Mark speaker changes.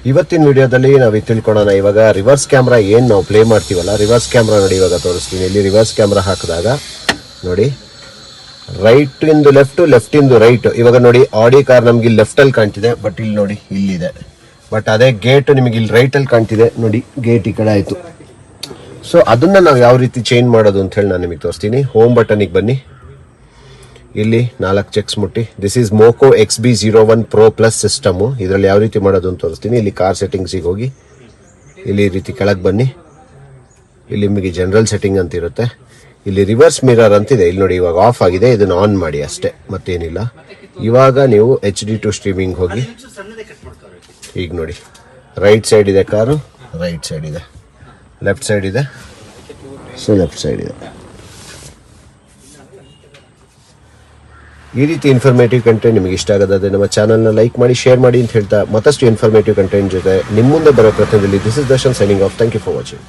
Speaker 1: ಇವತ್ತಿನ ವಿಡಿಯೋದಲ್ಲಿ ನಾವು ತಿಳ್ಕೊಳ್ಳೋಣ. ಇವಾಗ ರಿವರ್ಸ್ ಕ್ಯಾಮ್ರಾ ಏನು ನಾವು ಪ್ಲೇ ಮಾಡ್ತೀವಲ್ಲ, ರಿವರ್ಸ್ ಕ್ಯಾಮ್ರಾ ನೋಡಿ ಇವಾಗ ತೋರಿಸ್ತೀನಿ. ಇಲ್ಲಿ ರಿವರ್ಸ್ ಕ್ಯಾಮ್ರಾ ಹಾಕಿದಾಗ ನೋಡಿ, ರೈಟ್ ಇಂದು ಲೆಫ್ಟ್, ಲೆಫ್ಟ್ ಇಂದು ರೈಟ್. ಇವಾಗ ನೋಡಿ ಆಡಿ ಕಾರ್ ನಮ್ಗೆ ಇಲ್ಲಿ ಲೆಫ್ಟ್ ಅಲ್ಲಿ ಕಾಣ್ತಿದೆ, ಬಟ್ ಇಲ್ಲಿ ನೋಡಿ ಇಲ್ಲಿದೆ. ಬಟ್ ಅದೇ ಗೇಟ್ ನಿಮಗೆ ಇಲ್ಲಿ ರೈಟ್ ಅಲ್ಲಿ ಕಾಣ್ತಿದೆ ನೋಡಿ, ಗೇಟ್ ಈ ಕಡೆ ಆಯ್ತು. ಸೊ ಅದನ್ನ ನಾವು ಯಾವ ರೀತಿ ಚೇಂಜ್ ಮಾಡೋದು ಅಂತ ಹೇಳಿ ನಾನು ನಿಮಗೆ ತೋರಿಸ್ತೀನಿ. ಹೋಮ್ ಬಟನ್ಗೆ ಬನ್ನಿ, ಇಲ್ಲಿ 4 ಚೆಕ್ಸ್ ಮುಟ್ಟಿ. This is ಮೋಕೋ XB01 Pro Plus system. ಇದರಲ್ಲಿ ಯಾವ ರೀತಿ ಮಾಡೋದು ಅಂತ ತೋರಿಸ್ತೀನಿ. ಇಲ್ಲಿ ಕಾರ್ ಸೆಟ್ಟಿಂಗ್ಸಿಗೆ ಹೋಗಿ, ಇಲ್ಲಿ ಈ ರೀತಿ ಕೆಳಗೆ ಬನ್ನಿ. ಇಲ್ಲಿ ನಿಮಗೆ ಜನರಲ್ ಸೆಟ್ಟಿಂಗ್ ಅಂತ ಇರುತ್ತೆ. ಇಲ್ಲಿ ರಿವರ್ಸ್ ಮಿರರ್ ಅಂತಿದೆ, ಇಲ್ಲಿ ನೋಡಿ ಇವಾಗ ಆಫ್ ಆಗಿದೆ. ಇದನ್ನು ಆನ್ ಮಾಡಿ ಅಷ್ಟೇ, ಮತ್ತೇನಿಲ್ಲ. ಇವಾಗ ನೀವು HD2 ಸ್ಟ್ರೀಮಿಂಗ್ ಹೋಗಿ, ಈಗ ನೋಡಿ ರೈಟ್ ಸೈಡ್ ಇದೆ ಕಾರು, ರೈಟ್ ಸೈಡ್ ಇದೆ, ಲೆಫ್ಟ್ ಸೈಡ್ ಇದೆ, ಸೊ ಲೆಫ್ಟ್ ಸೈಡ್ ಇದೆ. ಈ ರೀತಿ ಇನ್ಫಾರ್ಮೇಟಿವ್ ಕಂಟೆಂಟ್ ನಿಮಗೆ ಇಷ್ಟ ಆಗೋದಾದ್ರೆ ನಮ್ಮ ಚಾನಲ್ನ ಲೈಕ್ ಮಾಡಿ, ಶೇರ್ ಮಾಡಿ ಅಂತ ಹೇಳ್ತಾ, ಮತ್ತಷ್ಟು ಇನ್ಫಾರ್ಮೇಟಿವ್ ಕಂಟೆಂಟ್ ಜೊತೆ ನಿಮ್ಮ ಮುಂದೆ ಬರೋ ಪ್ರತಿನಿಧಿಯಲ್ಲಿ this is Darshan signing off. Thank you for watching.